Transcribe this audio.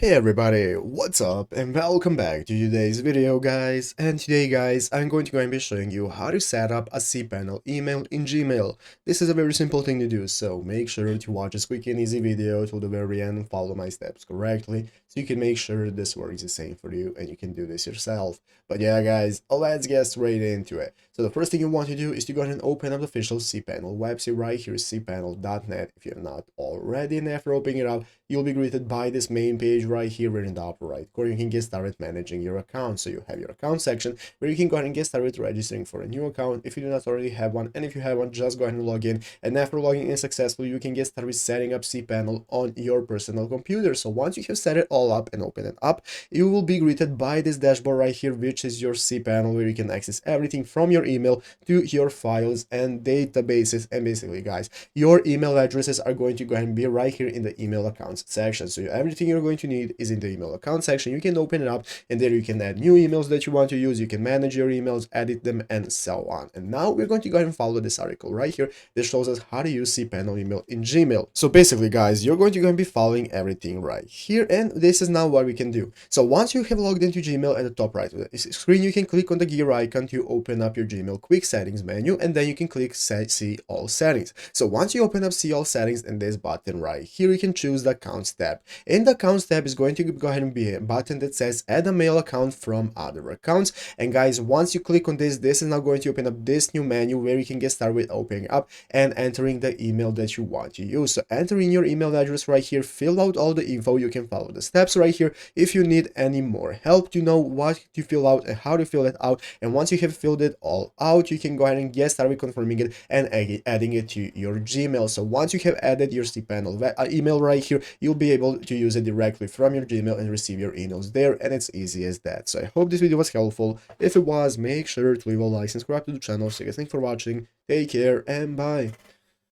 Hey everybody, what's up and welcome back to today's video guys. And today guys, I'm going to be showing you how to set up a cPanel email in Gmail. This is a very simple thing to do, so make sure to watch this quick and easy video till the very end and follow my steps correctly so you can make sure this works the same for you and you can do this yourself. But yeah guys, let's get straight into it. So the first thing you want to do is to go ahead and open up the official cPanel website right here, cPanel.net if you're not already, and after opening it up, you'll be greeted by this main page right here in the upper right corner. You can get started managing your account. So you have your account section where you can go ahead and get started registering for a new account if you do not already have one. And if you have one, just go ahead and log in. And after logging in successfully, you can get started setting up cPanel on your personal computer. So once you have set it all up and open it up, you will be greeted by this dashboard right here, which is your cPanel, where you can access everything from your email to your files and databases. And basically, guys, your email addresses are going to go ahead and be right here in the email accounts section. So everything you're going to need is in the email account section. You can open it up and there you can add new emails that you want to use. You can manage your emails, edit them, and so on. And now we're going to go ahead and follow this article right here. This shows us how to use cPanel email in Gmail. So basically, guys, you're going to go and be following everything right here. And this is now what we can do. So once you have logged into Gmail, at the top right of the screen, you can click on the gear icon to open up your Gmail quick settings menu, and then you can click see all settings. So once you open up see all settings in this button right here, you can choose the accounts tab. In the accounts tab is going to go ahead and be a button that says add a mail account from other accounts. And guys, once you click on this is now going to open up this new menu where you can get started with opening up and entering the email that you want to use. So enter in your email address right here, fill out all the info. You can follow the steps right here if you need any more help to know what to fill out and how to fill it out. And once you have filled it all out, you can go ahead and get started confirming it and adding it to your Gmail. So once you have added your cPanel email right here, you'll be able to use it directly from your Gmail and receive your emails there, and it's easy as that. So I hope this video was helpful. If it was, make sure to leave a like and subscribe to the channel. So guys, thanks for watching, take care, and bye.